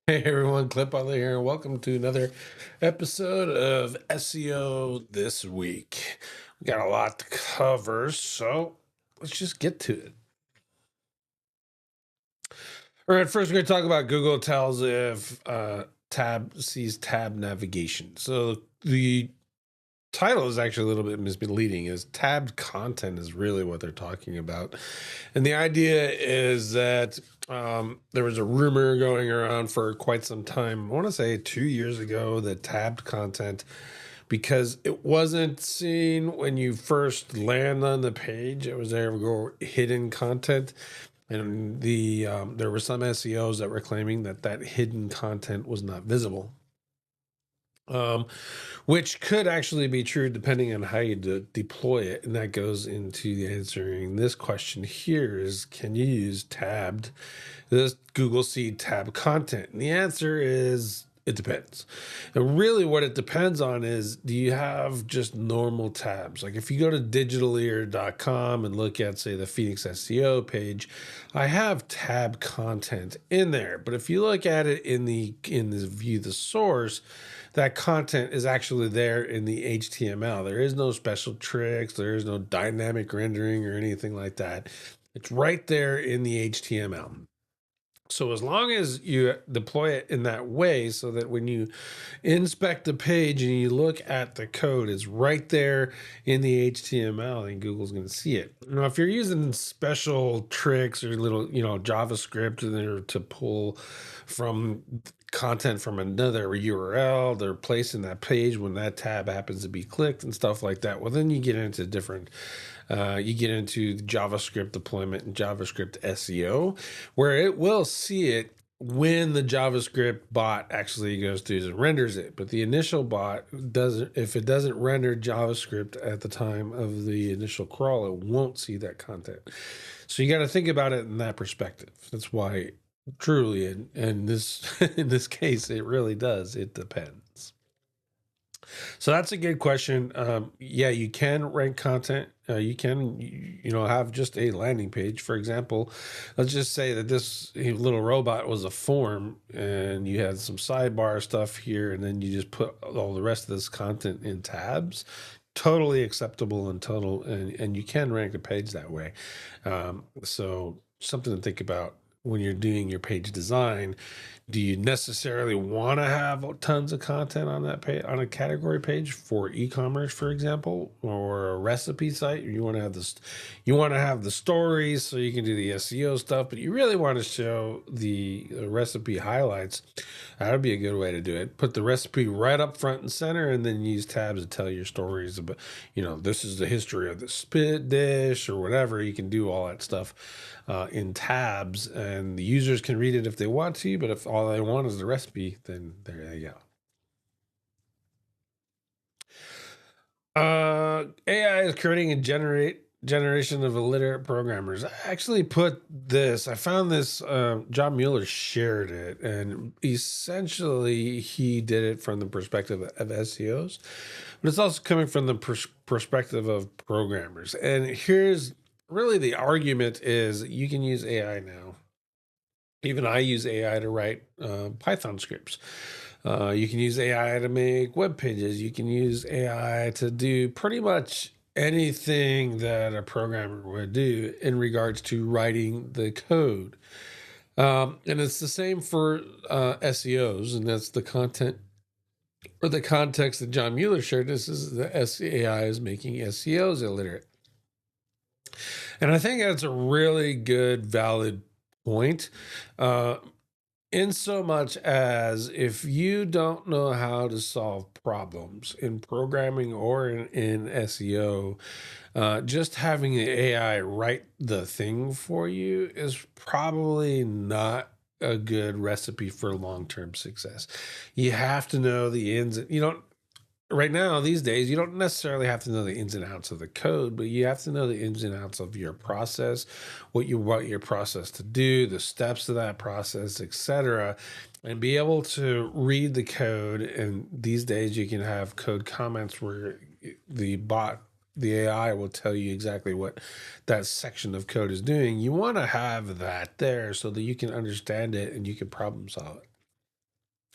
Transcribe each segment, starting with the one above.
Hey everyone, Clip Butler here, and welcome to another episode of SEO This Week. We got a lot to cover, so let's just get to it. All right, first we're going to talk about Google tells if tab sees tab navigation. So the title is actually a little bit misleading, is tabbed content is really what they're talking about. And the idea is that there was a rumor going around for quite some time, I want to say 2 years ago, that tabbed content, because it wasn't seen when you first land on the page, it was there hidden content. And there were some SEOs that were claiming that that hidden content was not visible, um, which could actually be true depending on how you deploy it. And that goes into the answering this question here is, can you use this Google Seed tab content? And the answer is, it depends. And really what it depends on is, do you have just normal tabs? Like if you go to digitalear.com and look at, say, the Phoenix SEO page, I have tab content in there. But if you look at it in the view the source, that content is actually there in the HTML. There is no special tricks, there is no dynamic rendering or anything like that. It's right there in the HTML. So as long as you deploy it in that way, so that when you inspect the page and you look at the code, it's right there in the HTML, and Google's going to see it. Now, if you're using special tricks or little, JavaScript to pull from content from another URL, they're placing that page when that tab happens to be clicked and stuff like that. Well, then you get into JavaScript deployment and JavaScript SEO, where it will see it when the JavaScript bot actually goes through and renders it. But the initial bot doesn't, if it doesn't render JavaScript at the time of the initial crawl, it won't see that content. So you got to think about it in that perspective. That's why truly in this in this case, it really does. It depends. So that's a good question. Yeah, you can rank content. You can, have just a landing page. For example, let's just say that this little robot was a form, and you had some sidebar stuff here, and then you just put all the rest of this content in tabs. Totally acceptable and and you can rank a page that way. So something to think about when you're doing your page design. Do you necessarily want to have tons of content on that page, on a category page for e-commerce, for example, or a recipe site? You want to have this, you want to have the stories so you can do the SEO stuff, but you really want to show the recipe highlights. That would be a good way to do it. Put the recipe right up front and center, and then use tabs to tell your stories about, this is the history of the spit dish or whatever. You can do all that stuff in tabs, and the users can read it if they want to, but if all they want is the recipe, then there you go. AI is creating a generation of illiterate programmers. I found this, John Mueller shared it, and essentially he did it from the perspective of SEOs, but it's also coming from the perspective of programmers. And here's really the argument is, you can use AI now. Even I use AI to write Python scripts. You can use AI to make web pages. You can use AI to do pretty much anything that a programmer would do in regards to writing the code. And it's the same for SEOs, and that's the content or the context that John Mueller shared. This is the AI is making SEOs illiterate. And I think that's a really good, valid point. Uh, in so much as, if you don't know how to solve problems in programming or in SEO, just having the AI write the thing for you is probably not a good recipe for long-term success. You have to know the ins. You don't Right now, these days, you don't necessarily have to know the ins and outs of the code, but you have to know the ins and outs of your process, what you want your process to do, the steps of that process, etc., and be able to read the code. And these days, you can have code comments where the bot, the AI, will tell you exactly what that section of code is doing. You want to have that there so that you can understand it and you can problem solve it.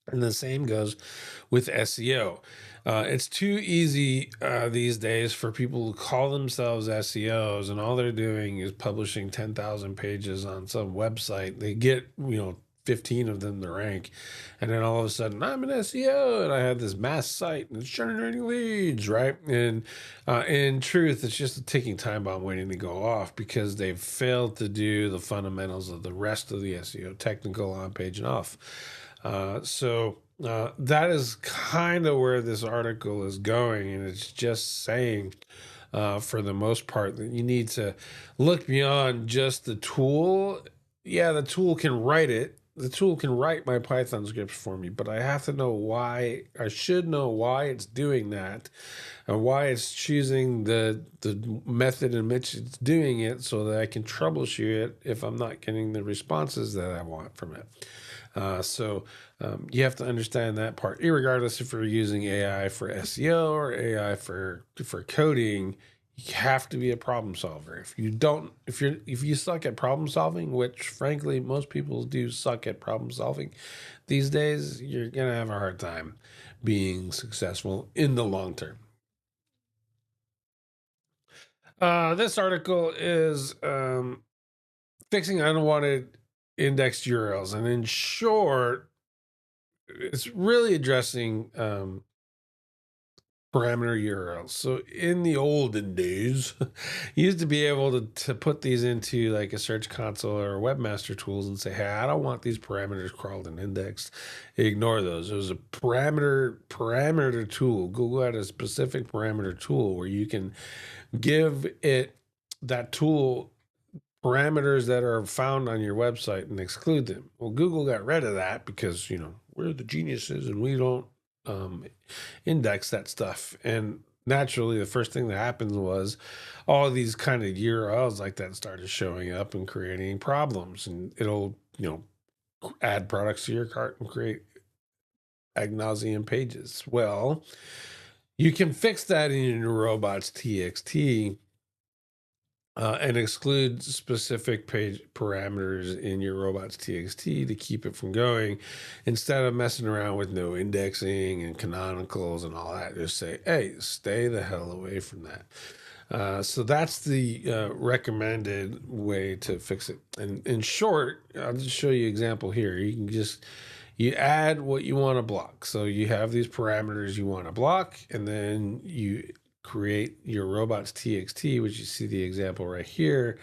And the same goes with SEO. It's too easy these days for people to call themselves SEOs, and all they're doing is publishing 10,000 pages on some website. They get, 15 of them to rank, and then all of a sudden, I'm an SEO, and I have this mass site, and it's generating leads, right? And in truth, it's just a ticking time bomb waiting to go off because they've failed to do the fundamentals of the rest of the SEO, technical, on page and off. That is kind of where this article is going, and it's just saying, for the most part, that you need to look beyond just the tool. Yeah, the tool can write it. The tool can write my Python scripts for me, but I have to know why. I should know why it's doing that, and why it's choosing the method in which it's doing it, so that I can troubleshoot it if I'm not getting the responses that I want from it. You have to understand that part, regardless if you're using AI for SEO or AI for coding. You have to be a problem solver. If you don't, if you suck at problem solving, which frankly most people do suck at problem solving these days, you're gonna have a hard time being successful in the long term. This article is fixing unwanted indexed URLs, and in short, it's really addressing parameter URLs. So in the olden days, you used to be able to put these into like a search console or webmaster tools and say, hey, I don't want these parameters crawled and indexed. Ignore those. It was a parameter tool. Google had a specific parameter tool where you can give it that tool parameters that are found on your website and exclude them. Well, Google got rid of that because, we're the geniuses and we don't um, index that stuff. And naturally, the first thing that happens was all these kind of URLs like that started showing up and creating problems. And it'll, add products to your cart and create ad nauseum pages. Well, you can fix that in your robots.txt and exclude specific page parameters in your robots.txt to keep it from going, instead of messing around with no indexing and canonicals and all that. Just say, hey, stay the hell away from that. So that's the recommended way to fix it. And in short, I'll just show you an example here. You add what you want to block. So you have these parameters you want to block, and then you create your robots.txt, which you see the example right here,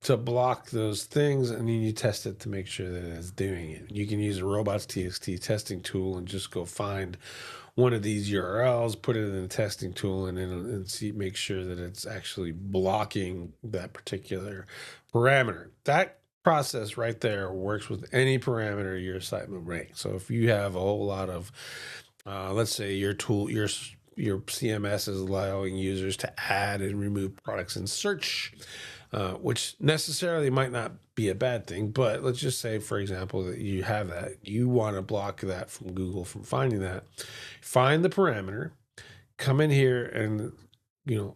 to block those things, and then you test it to make sure that it's doing it. You can use a robots.txt testing tool and just go find one of these URLs, put it in the testing tool, and then make sure that it's actually blocking that particular parameter. That process right there works with any parameter your site will rank. So if you have a whole lot of, let's say your CMS is allowing users to add and remove products in search, which necessarily might not be a bad thing, but let's just say, for example, that you have that. You want to block that from Google from finding that. Find the parameter, come in here and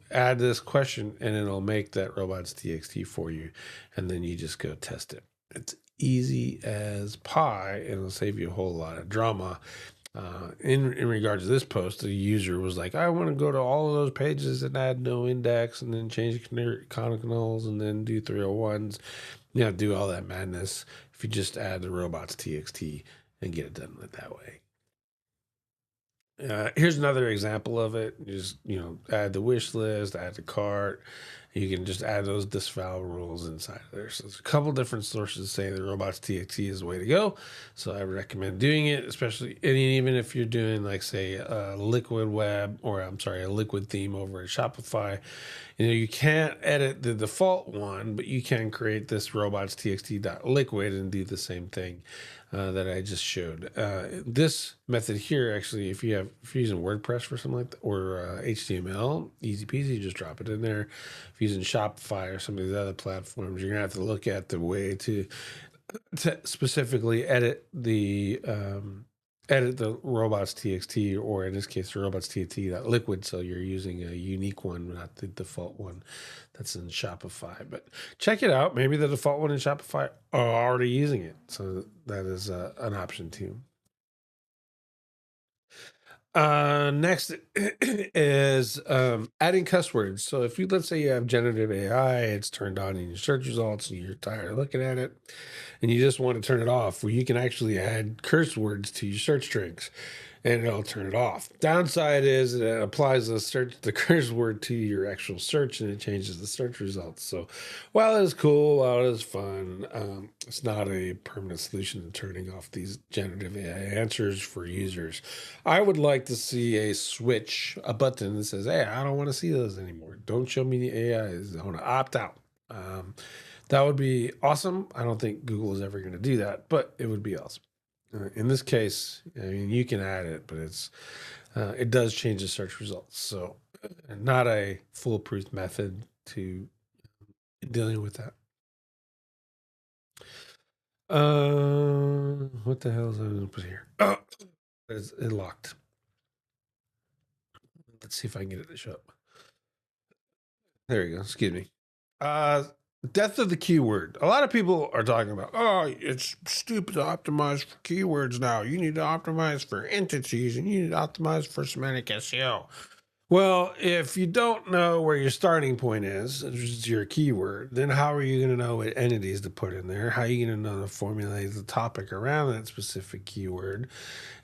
add this question, and it'll make that robots.txt for you, and then you just go test it. It's easy as pie, and it'll save you a whole lot of drama. In regards to this post, the user was like, I want to go to all of those pages and add no index, and then change canonicals, and then do 301s. Do all that madness if you just add the robots.txt and get it done with that way. Here's another example of it. Just, add the wish list, add the cart. You can just add those disavow rules inside of there. So there's a couple different sources saying that robots.txt is the way to go. So I recommend doing it, especially, and even if you're doing like, say, a liquid web, or I'm sorry, a liquid theme over at Shopify. You can't edit the default one, but you can create this robots.txt.liquid and do the same thing that I just showed. This method here, actually, if you're using WordPress for something like that, or HTML, easy peasy, just drop it in there. If you're using Shopify or some of these other platforms, you're gonna have to look at the way to specifically edit the robots.txt, or in this case, the robots.txt.liquid. So you're using a unique one, not the default one that's in Shopify. But check it out. Maybe the default one in Shopify are already using it. So that is an option too. Next is adding cuss words. So if you, let's say you have generative AI, it's turned on in your search results and you're tired of looking at it and you just want to turn it off, well, you can actually add curse words to your search strings and it'll turn it off. Downside is it applies the curse word to your actual search and it changes the search results. So while it is cool, while it is fun, it's not a permanent solution to turning off these generative AI answers for users. I would like to see a switch, a button that says, "Hey, I don't want to see those anymore. Don't show me the AIs. I want to opt out." That would be awesome. I don't think Google is ever going to do that, but it would be awesome. In this case, I mean, you can add it, but it does change the search results. So, not a foolproof method to dealing with that. What the hell is I going to put here? Oh, it's it locked. Let's see if I can get it to show up. There you go. Excuse me. Uh, Death of the keyword. A lot of people are talking about, oh, it's stupid to optimize for keywords now. You need to optimize for entities and you need to optimize for semantic SEO. Well, if you don't know where your starting point is, which is your keyword, then how are you going to know what entities to put in there? How are you going to know to formulate the topic around that specific keyword?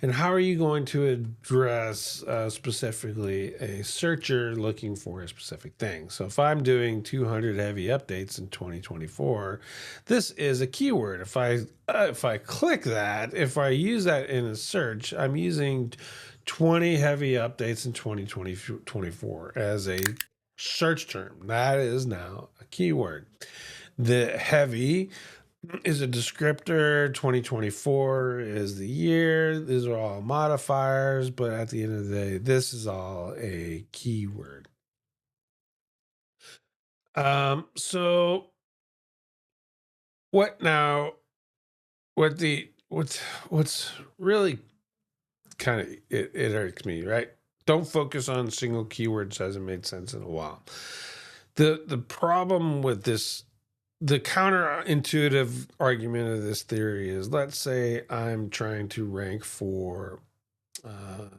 And how are you going to address specifically a searcher looking for a specific thing? So if I'm doing 200 heavy updates in 2024, this is a keyword. If I click that, if I use that in a search, I'm using 20 heavy updates in 2024 as a search term. That is now a keyword. The heavy is a descriptor. 2024 is the year. These are all modifiers, but at the end of the day, this is all a keyword. So what now? What's really kind of it irks me, right? Don't focus on single keywords hasn't made sense in a while. The problem with this, the counterintuitive argument of this theory is, let's say I'm trying to rank for uh,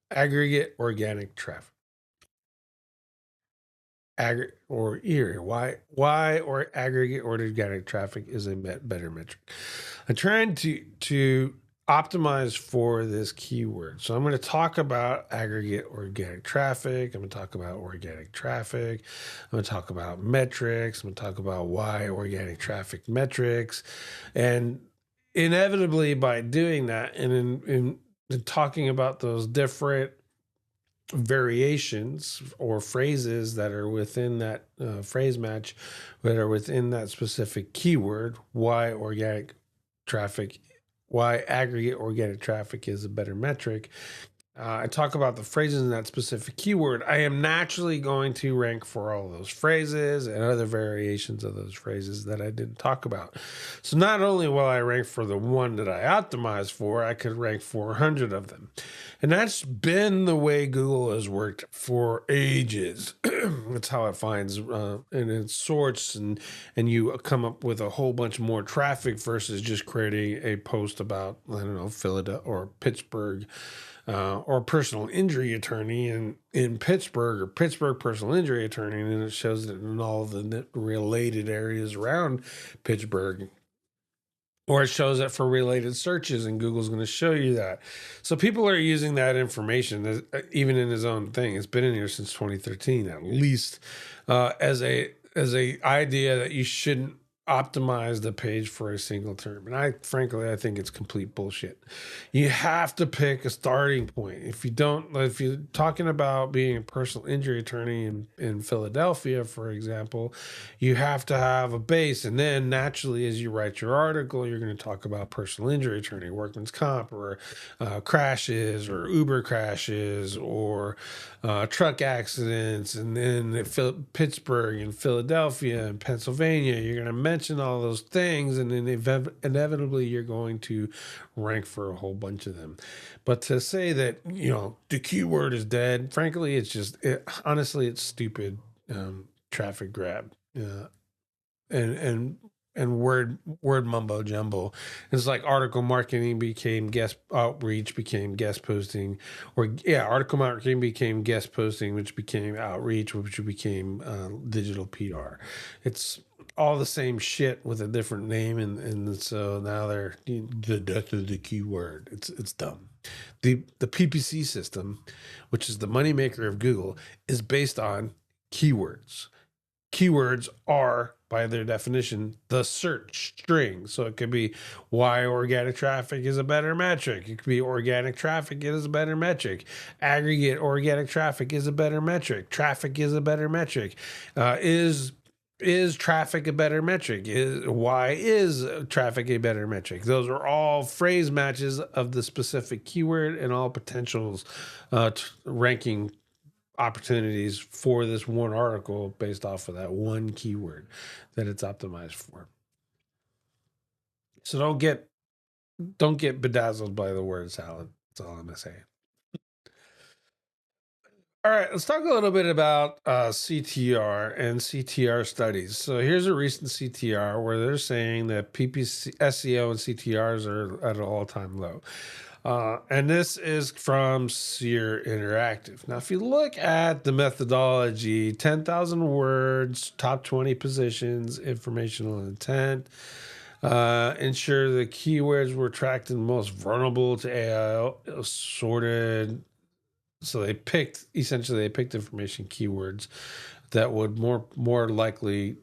aggregate organic traffic. Or area. Why or aggregate or organic traffic is a better metric. I'm trying to optimize for this keyword. So I'm going to talk about aggregate organic traffic. I'm going to talk about organic traffic. I'm going to talk about metrics. I'm going to talk about why organic traffic metrics. And inevitably by doing that and in talking about those different variations or phrases that are within that phrase match that are within that specific keyword, why aggregate organic traffic is a better metric. I talk about the phrases in that specific keyword. I am naturally going to rank for all those phrases and other variations of those phrases that I didn't talk about. So not only will I rank for the one that I optimized for, I could rank 400 of them. And that's been the way Google has worked for ages. That's how it finds and it sorts and you come up with a whole bunch more traffic versus just creating a post about, I don't know, Philadelphia or Pittsburgh or personal injury attorney in Pittsburgh or Pittsburgh personal injury attorney, and then it shows it in all the related areas around Pittsburgh. Or it shows it for related searches, and Google's going to show you that. So people are using that information, even in his own thing. It's been in here since 2013, at least, as a idea that you shouldn't optimize the page for a single term. And frankly, I think it's complete bullshit. You have to pick a starting point. If you're talking about being a personal injury attorney in Philadelphia, for example, you have to have a base. And then naturally, as you write your article, you're going to talk about personal injury attorney, workman's comp, or crashes, or Uber crashes, or truck accidents. And then Pittsburgh and Philadelphia and Pennsylvania, you're going to mention all those things. And then inevitably, you're going to rank for a whole bunch of them. But to say that, the keyword is dead, frankly, honestly, it's stupid traffic grab. And and word mumbo jumbo. It's like article marketing became guest outreach, became guest posting, or article marketing became guest posting, which became outreach, which became digital PR. It's all the same shit with a different name, and so now they're the death of the keyword. It's dumb. The PPC system, which is the moneymaker of Google, is based on keywords. Keywords are, by their definition, the search string. So it could be why organic traffic is a better metric. It could be organic traffic is a better metric. Aggregate organic traffic is a better metric. Traffic is a better metric. Is traffic a better metric? Why is traffic a better metric? Those are all phrase matches of the specific keyword and all potentials ranking opportunities for this one article based off of that one keyword that it's optimized for. So don't get bedazzled by the word salad. That's all I'm gonna say. All right, let's talk a little bit about CTR and CTR studies. So here's a recent CTR where they're saying that PPC, SEO, and CTRs are at an all-time low. And this is from Seer Interactive. Now, if you look at the methodology, 10,000 words, top 20 positions, informational intent, ensure the keywords were tracked and most vulnerable to AI, sorted. So they picked information keywords that would more likely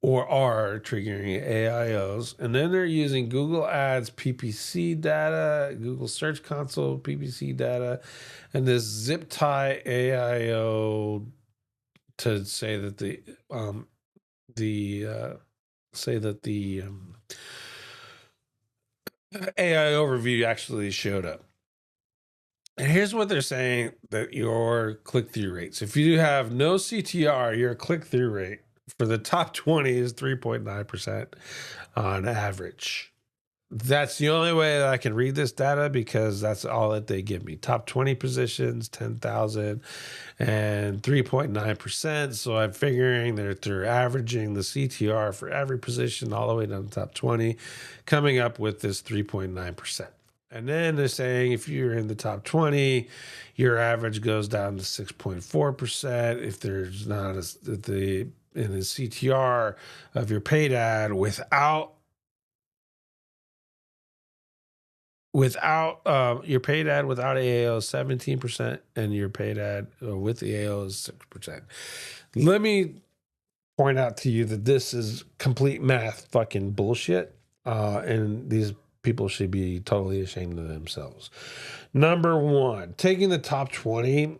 or are triggering AIOs. And then they're using Google Ads PPC data, Google Search Console PPC data, and this zip tie AIO to say that the AI overview actually showed up. And here's what they're saying that your click-through rates. If you have no CTR, your click-through rate for the top 20 is 3.9% on average. That's the only way that I can read this data because that's all that they give me. Top 20 positions, 10,000 and 3.9%. So I'm figuring that they're averaging the CTR for every position all the way down to top 20, coming up with this 3.9%. And then they're saying if you're in the top 20, your average goes down to 6.4%. If there's not in the CTR of your paid ad without your paid ad without AAO is 17%, and your paid ad with the AAO is 6%. Let me point out to you that this is complete math fucking bullshit, and these people should be totally ashamed of themselves. Number one, taking the top 20,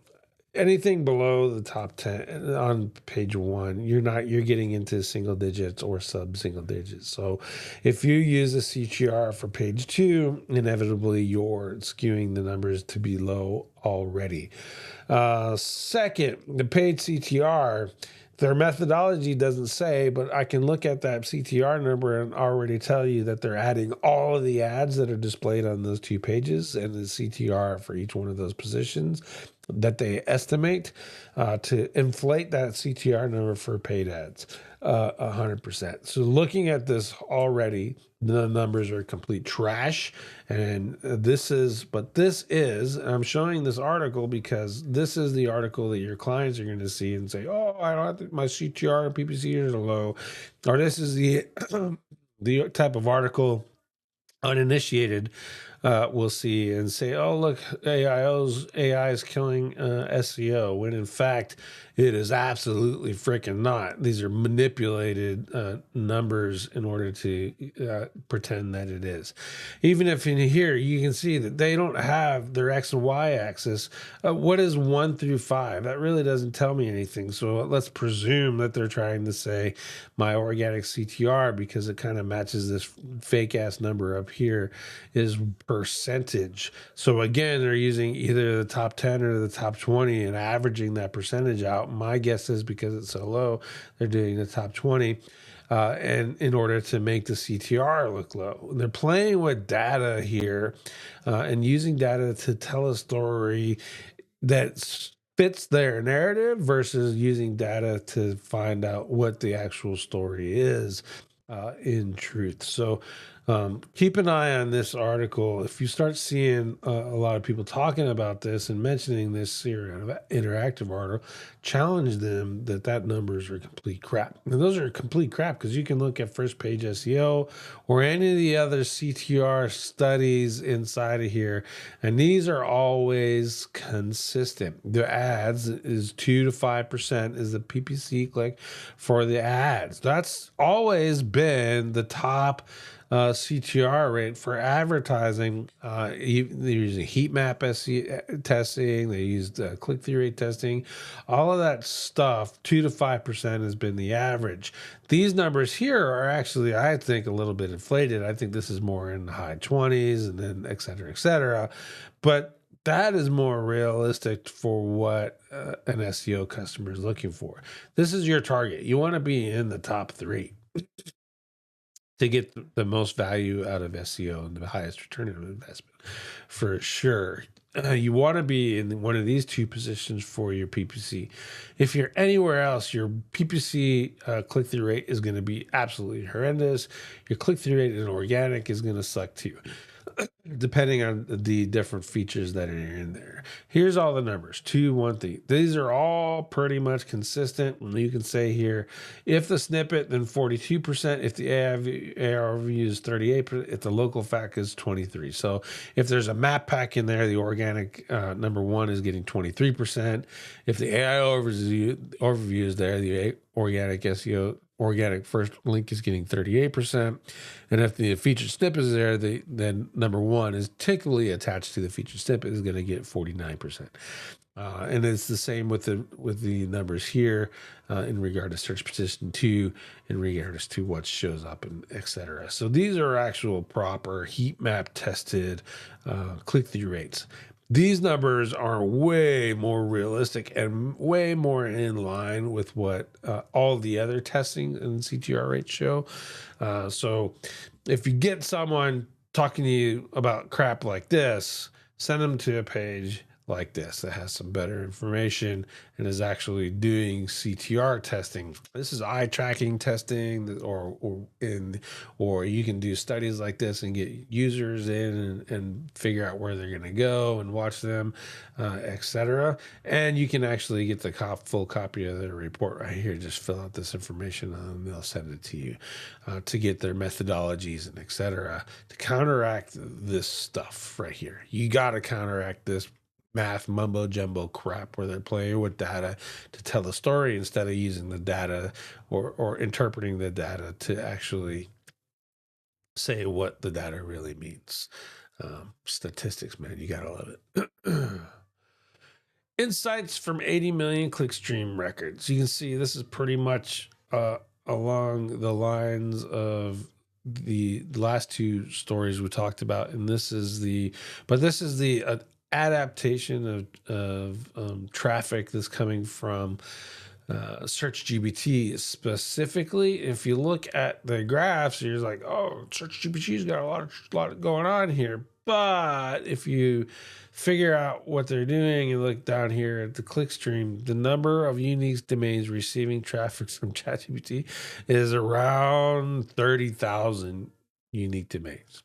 anything below the top 10 on page 1, you're getting into single digits or sub single digits. So if you use a CTR for page 2, inevitably you're skewing the numbers to be low already. Second, the paid CTR, their methodology doesn't say, but I can look at that CTR number and already tell you that they're adding all of the ads that are displayed on those 2 pages and the CTR for each one of those positions that they estimate to inflate that CTR number for paid ads 100%. So looking at this already, the numbers are complete trash. And I'm showing this article because this is the article that your clients are going to see and say, oh, I don't think my CTR and PPC are low. Or this is the the type of article uninitiated will see and say, oh, look, AI is killing SEO, when in fact it is absolutely freaking not. These are manipulated numbers in order to pretend that it is. Even if in here you can see that they don't have their X and Y axis. What is 1 through 5? That really doesn't tell me anything. So let's presume that they're trying to say my organic CTR, because it kind of matches this fake ass number up here, is percentage. So again, they're using either the top 10 or the top 20 and averaging that percentage out. My guess is because it's so low, they're doing the top 20 and in order to make the CTR look low. They're playing with data here and using data to tell a story that fits their narrative versus using data to find out what the actual story is. in truth. So keep an eye on this article. If you start seeing a lot of people talking about this and mentioning this here interactive article, challenge them that numbers are complete crap. And those are complete crap because you can look at first page SEO or any of the other CTR studies inside of here, and these are always consistent. The ads is 2 to 5% is the PPC click for the ads. That's always been the top CTR rate for advertising. They're using heat map testing. They used click through rate testing. All of that stuff, 2 to 5% has been the average. These numbers here are actually, I think, a little bit inflated. I think this is more in the high 20s and then et cetera, et cetera. But that is more realistic for what an SEO customer is looking for. This is your target. You want to be in the top three to get the most value out of SEO and the highest return on investment, for sure. You want to be in one of these two positions for your PPC. If you're anywhere else, your PPC click through rate is going to be absolutely horrendous. Your click through rate in organic is going to suck too, depending on the different features that are in there. Here's all the numbers. 2, 1, 3. These are all pretty much consistent. And you can say here, if the snippet, then 42%. If the AR view is 38%. If the local fact is 23. So if there's a map pack in there, the organic number one is getting 23%. If the AI overview is there, the organic SEO organic first link is getting 38%. And if the featured snippet is there, then number one is typically attached to the featured snippet is going to get 49%. And it's the same with the numbers here in regard to search position 2, in regards to what shows up and etc. So these are actual proper heat map tested click-through rates. These numbers are way more realistic and way more in line with what all the other testing and CTR rates show. So if you get someone talking to you about crap like this, send them to a page like this that has some better information and is actually doing CTR testing. This is eye tracking testing, or you can do studies like this and get users in and figure out where they're going to go and watch them, etc. And you can actually get the full copy of their report right here. Just fill out this information and they'll send it to you to get their methodologies and etc. to counteract this stuff right here. You got to counteract this math mumbo jumbo crap where they're playing with data to tell the story instead of using the data or interpreting the data to actually say what the data really means. Statistics, man, you gotta love it. Insights from 80 million clickstream records. You can see this is pretty much along the lines of the last two stories we talked about, and this is the adaptation of traffic that's coming from Search GPT specifically. If you look at the graphs, you're like, oh, Search GPT's got a lot going on here. But if you figure out what they're doing and look down here at the clickstream, the number of unique domains receiving traffic from ChatGPT is around 30,000 unique domains.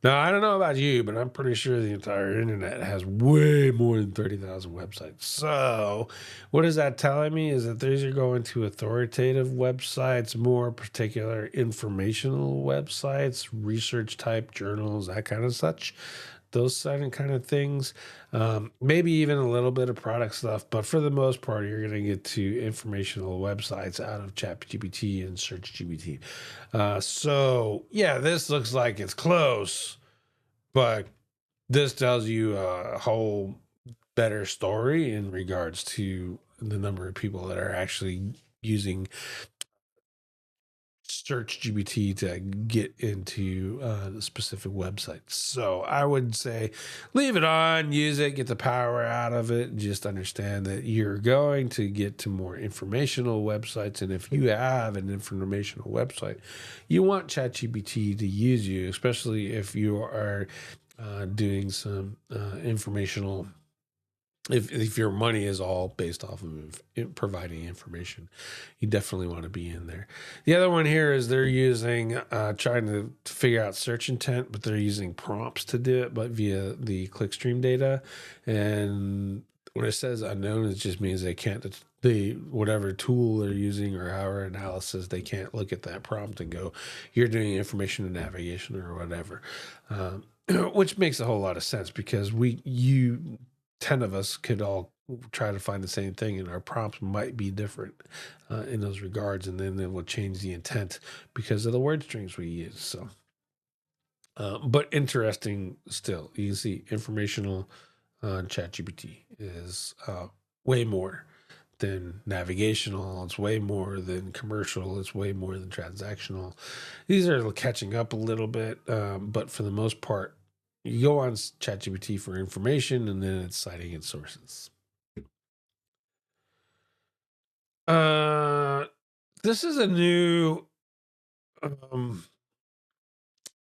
Now, I don't know about you, but I'm pretty sure the entire internet has way more than 30,000 websites. So, what is that telling me is that these are going to authoritative websites, more particular informational websites, research type journals, that kind of such. Those kind of things. Maybe even a little bit of product stuff, but for the most part, you're going to get to informational websites out of ChatGPT and SearchGPT. So, yeah, this looks like it's close, but this tells you a whole better story in regards to the number of people that are actually using Search GPT to get into the specific websites. So I would say leave it on, use it, get the power out of it, and just understand that you're going to get to more informational websites. And if you have an informational website, you want ChatGPT to use you, especially if you are doing some informational if your money is all based off of providing information, you definitely want to be in there. The other one here is they're using trying to figure out search intent, but they're using prompts to do it, but via the clickstream data. And when it says unknown, it just means they can't, the whatever tool they're using or our analysis, they can't look at that prompt and go, you're doing information navigation or whatever. Which makes a whole lot of sense, because 10 of us could all try to find the same thing, and our prompts might be different in those regards, and then it will change the intent because of the word strings we use. So, but interesting still, you can see informational on ChatGPT is way more than navigational. It's way more than commercial. It's way more than transactional. These are catching up a little bit, but for the most part, you go on ChatGPT for information, and then it's citing its sources. This is a new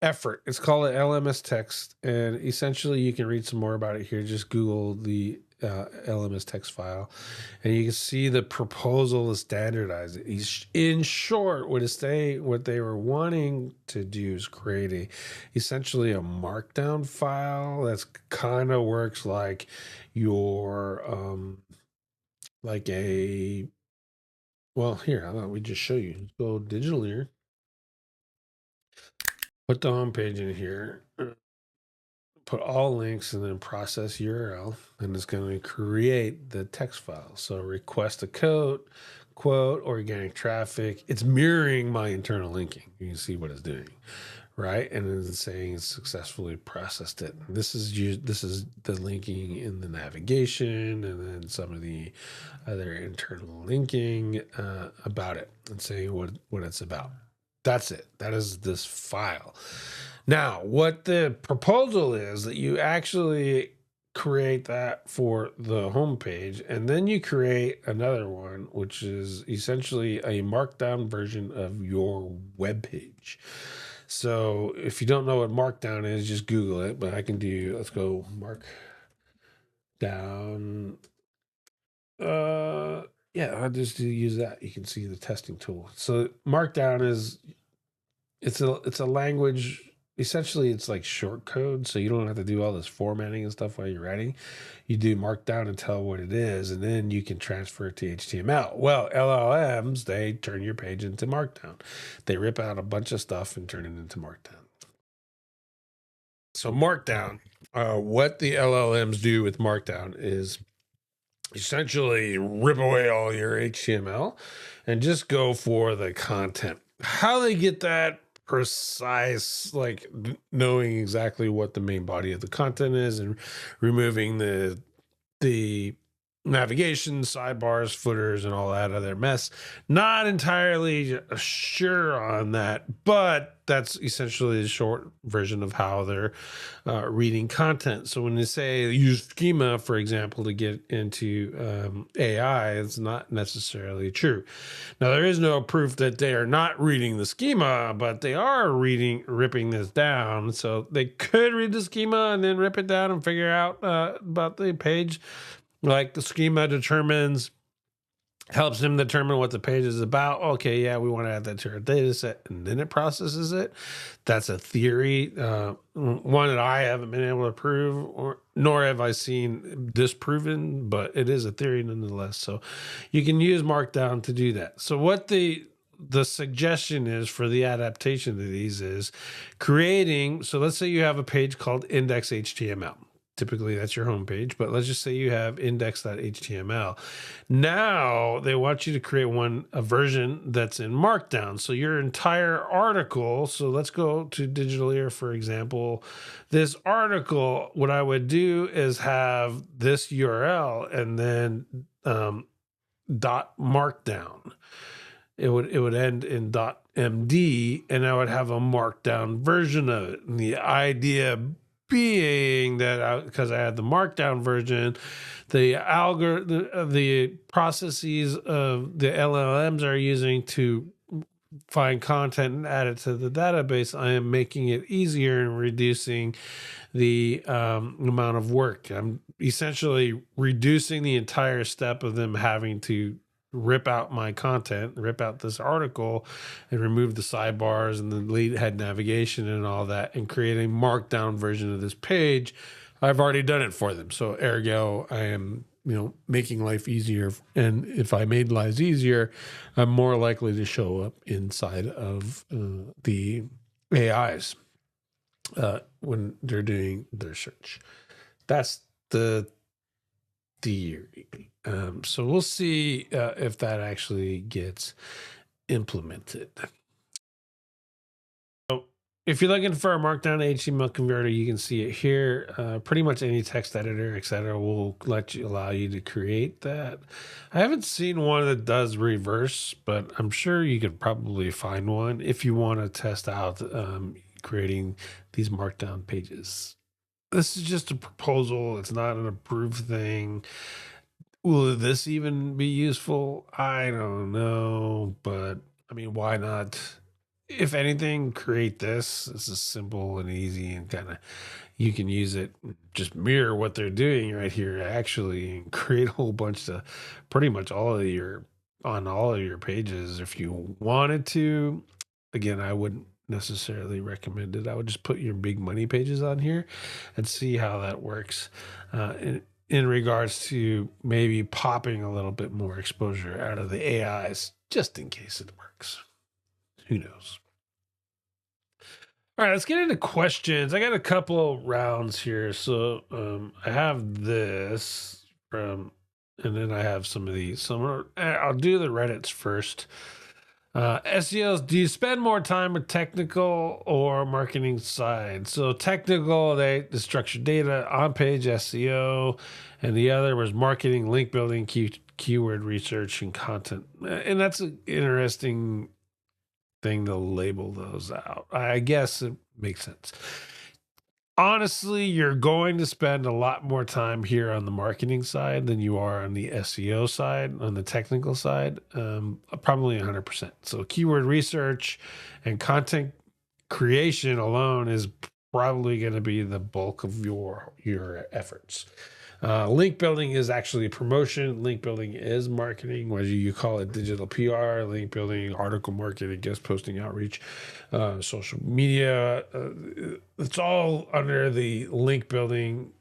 effort. It's called llms.txt, and essentially you can read some more about it here. Just Google the llms.txt file, and you can see the proposal to standardize it. In short, what they were wanting to do is create essentially a markdown file that's kind of works like your like a well, here, how about we just show you. Let's go digital here. Put the home page in here, put all links, and then process URL, and it's going to create the text file. So request a quote, organic traffic. It's mirroring my internal linking. You can see what it's doing, right? And it's saying it's successfully processed it. This is the linking in the navigation, and then some of the other internal linking about it, and saying what it's about. That's it. That is this file. Now, what the proposal is that you actually create that for the homepage, and then you create another one, which is essentially a markdown version of your web page. So if you don't know what markdown is, just Google it. But I can do, let's go markdown. Yeah, I'll just use that. You can see the testing tool. So markdown is it's a language. Essentially, it's like short code, so you don't have to do all this formatting and stuff while you're writing. You do markdown and tell what it is, and then you can transfer it to HTML. Well, LLMs, they turn your page into markdown. They rip out a bunch of stuff and turn it into markdown. So markdown, what the LLMs do with markdown is essentially rip away all your HTML and just go for the content. How they get that precise, like knowing exactly what the main body of the content is and removing the navigation, sidebars, footers, and all that other mess. Not entirely sure on that, but that's essentially the short version of how they're reading content. So when they say use schema, for example, to get into AI, it's not necessarily true. Now, there is no proof that they are not reading the schema, but they are ripping this down. So they could read the schema and then rip it down and figure out about the page. Like the schema helps them determine what the page is about. Okay, yeah, we want to add that to our data set, and then it processes it. That's a theory, one that I haven't been able to prove, nor have I seen disproven, but it is a theory nonetheless. So you can use Markdown to do that. So what the suggestion is for the adaptation of these is creating, so let's say you have a page called index.html. Typically, that's your homepage, but let's just say you have index.html. Now they want you to create a version that's in Markdown. So your entire article, so let's go to Digital Ear, for example. This article, what I would do is have this URL and then dot markdown. It would end in .md, and I would have a markdown version of it. And the idea being that because I had the markdown version, the processes of the LLMs are using to find content and add it to the database, I am making it easier and reducing the amount of work. I'm essentially reducing the entire step of them having to rip out my content, rip out this article, and remove the sidebars and the lead head navigation and all that, and create a markdown version of this page. I've already done it for them. So ergo, I am making life easier. And if I made lives easier, I'm more likely to show up inside of the AIs when they're doing their search. That's the theory. So we'll see if that actually gets implemented. So if you're looking for a markdown HTML converter, you can see it here. Pretty much any text editor, etc., will allow you to create that. I haven't seen one that does reverse, but I'm sure you could probably find one if you want to test out creating these markdown pages. This is just a proposal. It's not an approved thing. Will this even be useful? I don't know, but I mean, why not? If anything, create this. This is simple and easy, and kind of you can use it, just mirror what they're doing right here, actually, and create a whole bunch of pretty much on all of your pages if you wanted to. Again, I wouldn't necessarily recommend it. I would just put your big money pages on here and see how that works. In regards to maybe popping a little bit more exposure out of the AIs, just in case it works. Who knows? All right, let's get into questions. I got a couple rounds here. So I have this from, and then I have some of these. So I'll do the Reddits first. SEOs, do you spend more time with technical or marketing side? So technical, the structured data, on-page SEO, and the other was marketing, link building, keyword research, and content. And that's an interesting thing to label those out. I guess it makes sense. Honestly, you're going to spend a lot more time here on the marketing side than you are on the SEO side, on the technical side, probably 100%. So keyword research and content creation alone is probably going to be the bulk of your efforts. Link building is actually promotion. Link building is marketing, whether you call it digital PR, link building, article marketing, guest posting, outreach, social media. It's all under the link building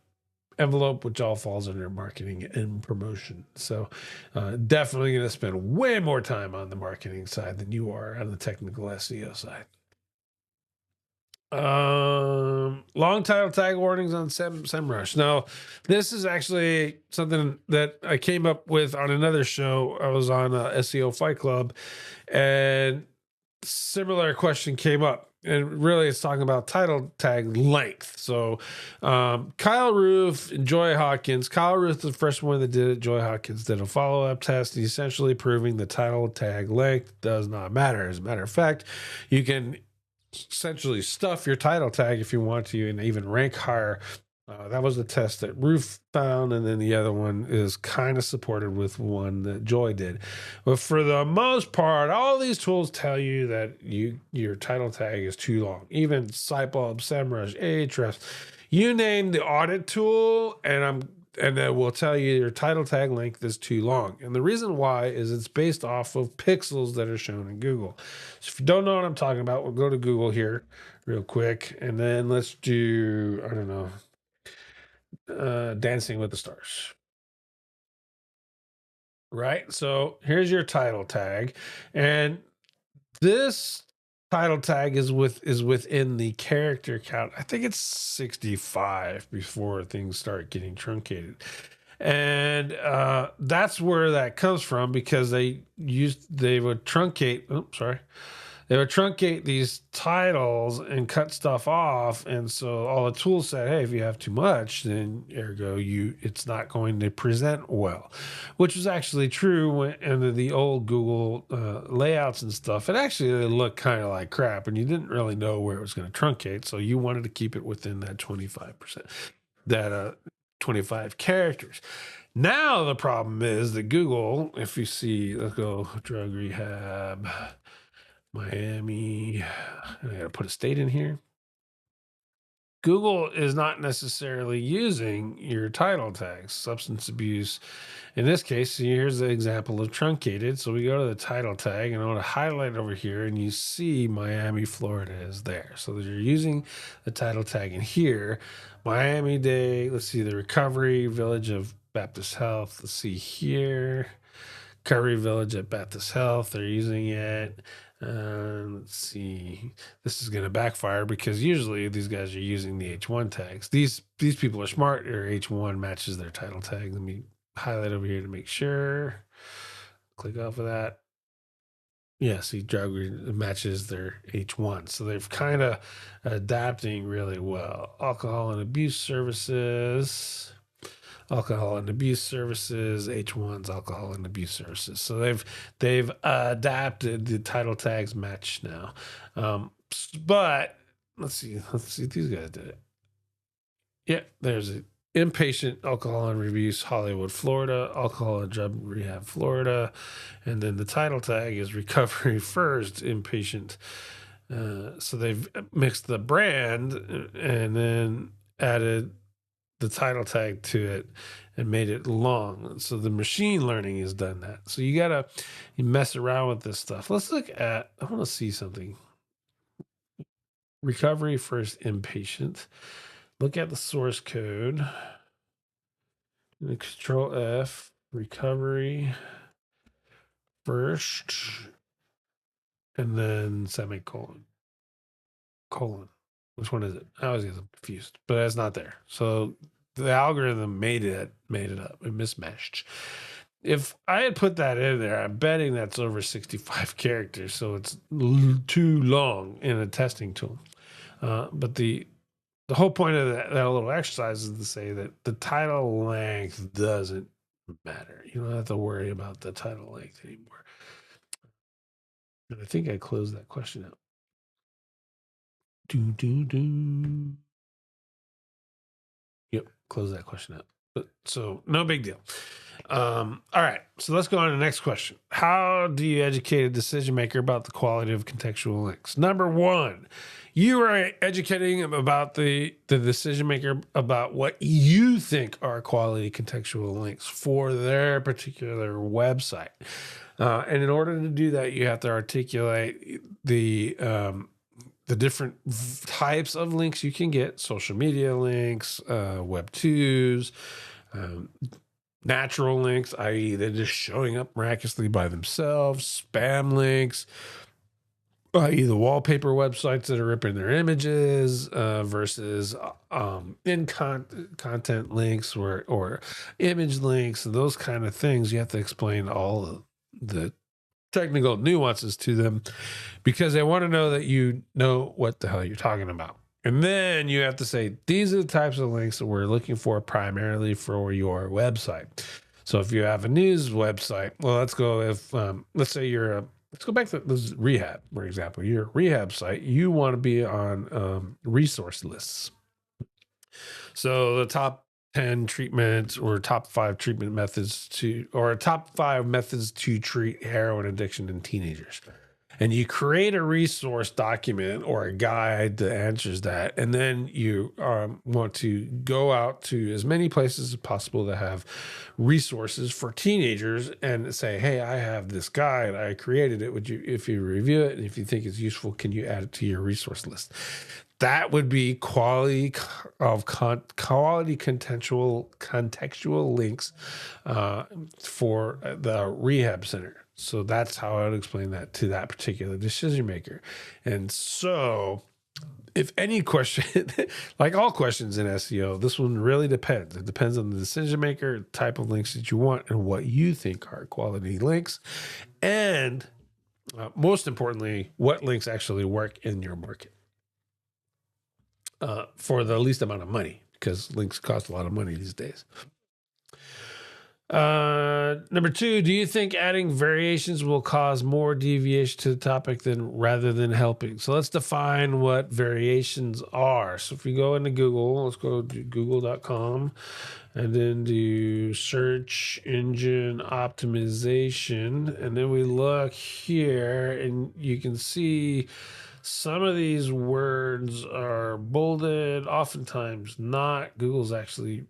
envelope, which all falls under marketing and promotion. So definitely going to spend way more time on the marketing side than you are on the technical SEO side. Long title tag warnings on SEMrush. Now, this is actually something that I came up with on another show. I was on SEO Fight Club, and similar question came up, and really it's talking about title tag length. So Kyle Ruth and Joy Hawkins. Kyle Ruth is the first one that did it. Joy Hawkins did a follow-up test, essentially proving the title tag length does not matter. As a matter of fact, you can essentially stuff your title tag if you want to and even rank higher. That was the test that Ruth found, and then the other one is kind of supported with one that Joy did. But for the most part, all these tools tell you that your title tag is too long. Even Sitebulb, SEMrush, Ahrefs, you name the audit tool, and it will tell you your title tag length is too long. And the reason why is it's based off of pixels that are shown in Google. So if you don't know what I'm talking about, we'll go to Google here real quick, and then let's do, I don't know, Dancing with the Stars. Right? So here's your title tag, and this title tag is within the character count. I think it's 65 before things start getting truncated. And that's where that comes from, because they would truncate. Oh, sorry. They would truncate these titles and cut stuff off, and so all the tools said, "Hey, if you have too much, then ergo it's not going to present well," which was actually true under the old Google layouts and stuff. It actually looked kind of like crap, and you didn't really know where it was going to truncate, so you wanted to keep it within that 25%, that 25 characters. Now the problem is that Google, if you see, let's go drug rehab Miami. And I got to put a state in here. Google is not necessarily using your title tags, substance abuse. In this case, here's the example of truncated. So we go to the title tag and I want to highlight over here and you see Miami, Florida is there. So you're using the title tag in here. Miami-Dade, let's see, the Recovery Village of Baptist Health. Let's see here. Recovery Village at Baptist Health, they're using it. Let's see. This is going to backfire because usually these guys are using the H1 tags. These people are smart. Their H1 matches their title tag. Let me highlight over here to make sure. Click off of that. Yeah, see, drug matches their H1. So they've kind of adapting really well. Alcohol and abuse services. Alcohol and abuse services, H1's alcohol and abuse services. So they've adapted the title tags match now. But let's see if these guys did it. Yeah, there's it. Inpatient alcohol and abuse, Hollywood, Florida, alcohol and drug rehab, Florida, and then the title tag is recovery first, inpatient. So they've mixed the brand and then added the title tag to it and made it long. So the machine learning has done that. So you mess around with this stuff. Let's look at, I want to see something. Recovery first, inpatient. Look at the source code. Control F, recovery first, and then semicolon, colon. Which one is it? I always get them confused, but it's not there. So the algorithm made it up. It mismatched. If I had put that in there, I'm betting that's over 65 characters. So it's too long in a testing tool. But the whole point of that little exercise is to say that the title length doesn't matter. You don't have to worry about the title length anymore. And I think I closed that question out. Yep, close that question out. But so no big deal. All right, so let's go on to the next question. How do you educate a decision maker about the quality of contextual links? Number one, you are educating them about the decision maker about what you think are quality contextual links for their particular website. And in order to do that, you have to articulate the different types of links you can get: social media links, Web 2s, natural links, i.e. they're just showing up miraculously by themselves, spam links, i.e. the wallpaper websites that are ripping their images, versus content links or image links, those kind of things. You have to explain all the technical nuances to them because they want to know that you know what the hell you're talking about. And then you have to say, these are the types of links that we're looking for primarily for your website. So if you have a news website, well, let's go let's say let's go back to this rehab, for example. Your rehab site, you want to be on resource lists. So the top 10 treatments or top 5 treatment methods top 5 methods to treat heroin addiction in teenagers. And you create a resource document or a guide that answers that. And then you want to go out to as many places as possible that have resources for teenagers and say, hey, I have this guide. I created it. If you review it and if you think it's useful, can you add it to your resource list? That would be quality contextual links for the rehab center. So that's how I would explain that to that particular decision maker. And so if any question, like all questions in SEO, this one really depends. It depends on the decision maker, type of links that you want, and what you think are quality links. And most importantly, what links actually work in your market for the least amount of money, because links cost a lot of money these days. Number 2, do you think adding variations will cause more deviation to the topic rather than helping? So let's define what variations are. So if you go into Google, let's go to google.com and then do search engine optimization. And then we look here and you can see some of these words are bolded, oftentimes not. Google's actually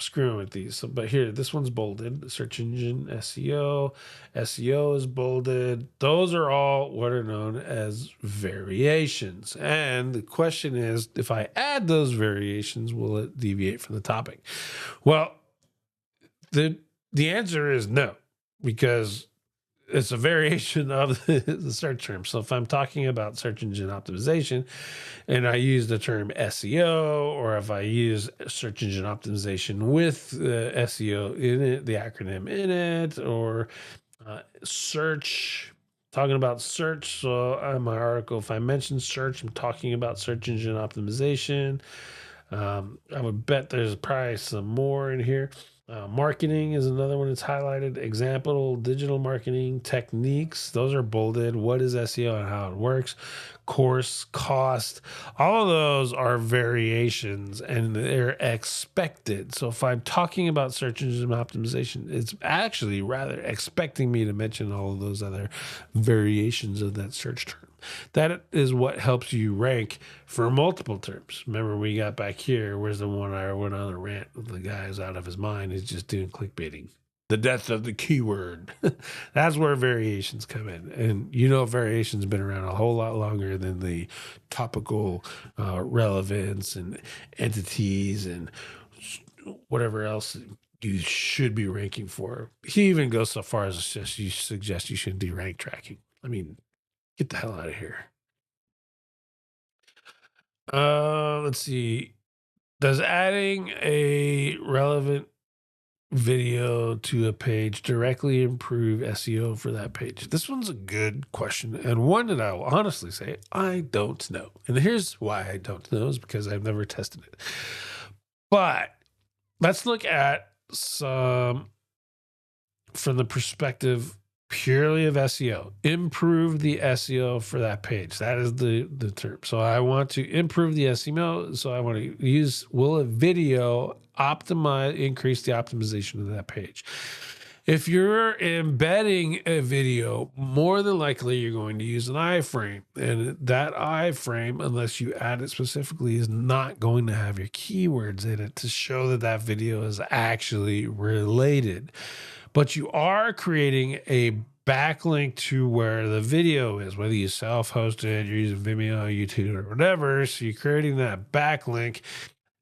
screwing with these. So, but here, this one's bolded. Search engine SEO. SEO is bolded. Those are all what are known as variations. And the question is, if I add those variations, will it deviate from the topic? Well, the answer is no, because it's a variation of the search term. So if I'm talking about search engine optimization and I use the term SEO, or if I use search engine optimization with SEO in it, the acronym in it, or search, talking about search. So on my article, if I mention search, I'm talking about search engine optimization. I would bet there's probably some more in here. Marketing is another one that's highlighted. Example, digital marketing techniques. Those are bolded. What is SEO and how it works? Course, cost. All of those are variations and they're expected. So if I'm talking about search engine optimization, it's actually rather expecting me to mention all of those other variations of that search term. That is what helps you rank for multiple terms. Remember, we got back here. Where's the one I went on a rant with the guy's out of his mind? He's just doing clickbaiting. The death of the keyword. That's where variations come in. And variations been around a whole lot longer than the topical relevance and entities and whatever else you should be ranking for. He even goes so far as to suggest you shouldn't do rank tracking. I mean, get the hell out of here. Let's see. Does adding a relevant video to a page directly improve SEO for that page? This one's a good question, and one that I will honestly say I don't know. And here's why I don't know, is because I've never tested it. But let's look at some from the perspective purely of SEO. Improve the SEO for that page. That is the term. So I want to improve the SEO. So I want to use, will a video increase the optimization of that page? If you're embedding a video, more than likely you're going to use an iframe. And that iframe, unless you add it specifically, is not going to have your keywords in it to show that that video is actually related. But you are creating a backlink to where the video is, whether you self-host it, you're using Vimeo, YouTube, or whatever. So you're creating that backlink.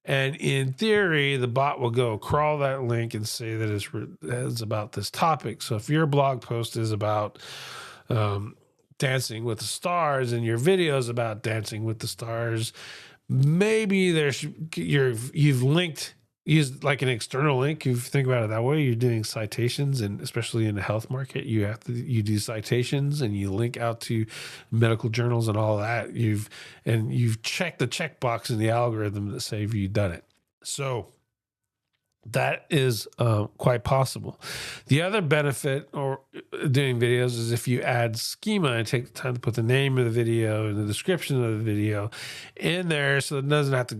And in theory, the bot will go crawl that link and say that it's about this topic. So if your blog post is about dancing with the stars and your video is about dancing with the stars, maybe you've linked, use like an external link. If you think about it that way, you're doing citations, and especially in the health market, you do citations and you link out to medical journals and all that. You've checked the checkbox in the algorithm that say you've done it. So that is quite possible. The other benefit or doing videos is if you add schema and take the time to put the name of the video and the description of the video in there, so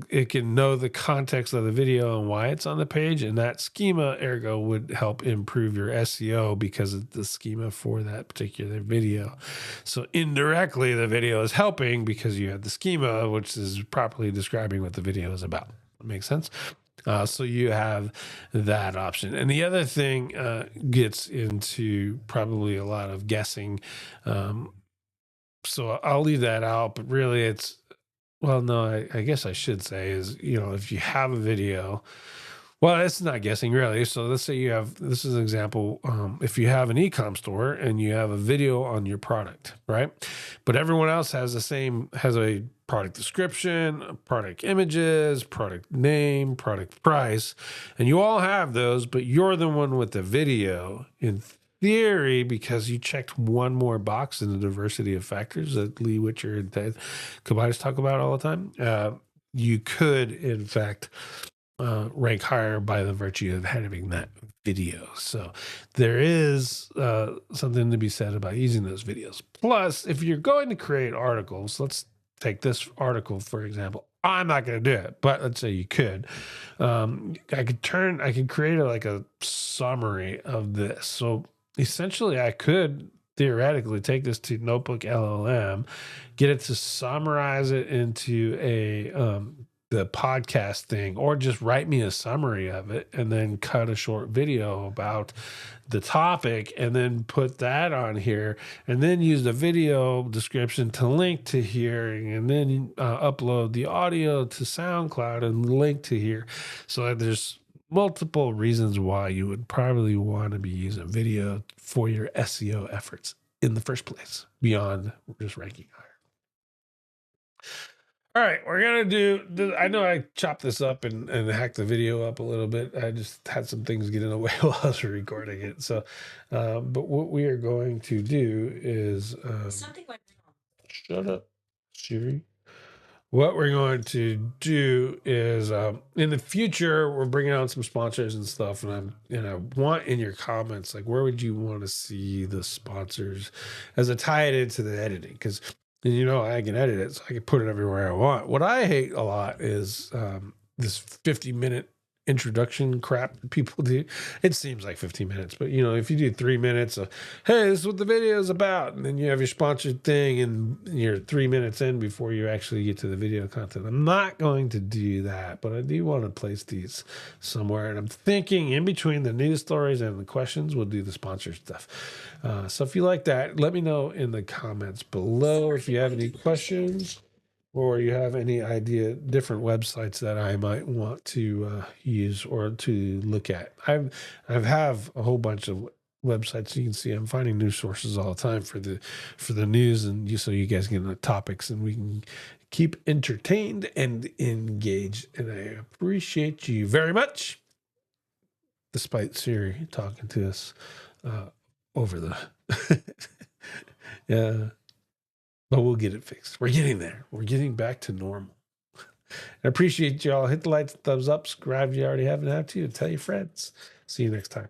it can know the context of the video and why it's on the page. And that schema, ergo, would help improve your SEO because of the schema for that particular video. So indirectly, the video is helping because you have the schema, which is properly describing what the video is about. That makes sense? So you have that option. And the other thing gets into probably a lot of guessing. So I'll leave that out, but really I guess I should say is, if you have a video, well, it's not guessing really. So let's say this is an example. If you have an e-com store and you have a video on your product, right? But everyone else has a product description, product images, product name, product price, and you all have those, but you're the one with the video. In theory, because you checked one more box in the diversity of factors that Lee Witcher and Ted Kobayas talk about all the time, you could, in fact, rank higher by the virtue of having that video. So there is something to be said about using those videos. Plus, if you're going to create articles, let's take this article, for example. I'm not going to do it, but let's say you could. I could create like a summary of this. So essentially, I could theoretically take this to Notebook LLM, get it to summarize it into the podcast thing, or just write me a summary of it and then cut a short video about the topic and then put that on here and then use the video description to link to here and then upload the audio to SoundCloud and link to here. So there's multiple reasons why you would probably want to be using video for your SEO efforts in the first place, beyond just ranking higher. All right, we're gonna do. I know I chopped this up and hacked the video up a little bit. I just had some things get in the way while I was recording it. So, but what we are going to do is something like shut up, Siri. What we're going to do is in the future we're bringing on some sponsors and stuff, and I want in your comments like where would you want to see the sponsors as I tie it into the editing, because I can edit it so I can put it everywhere I want. What I hate a lot is this 50-minute introduction crap that people do. It seems like 15 minutes, but if you do 3 minutes of, hey, this is what the video is about, and then you have your sponsored thing and you're 3 minutes in before you actually get to the video content. I'm not going to do that, but I do want to place these somewhere, and I'm thinking in between the news stories and the questions we'll do the sponsor stuff. So if you like that, let me know in the comments below. If you have any questions or you have any idea, different websites that I might want to use or to look at. I have a whole bunch of websites. You can see I'm finding news sources all the time for the news, and so you guys get the topics and we can keep entertained and engaged. And I appreciate you very much, despite Siri talking to us over the yeah. But we'll get it fixed. We're getting there. We're getting back to normal. I appreciate y'all. Hit the likes, thumbs up, subscribe if you already haven't had to, and tell your friends. See you next time.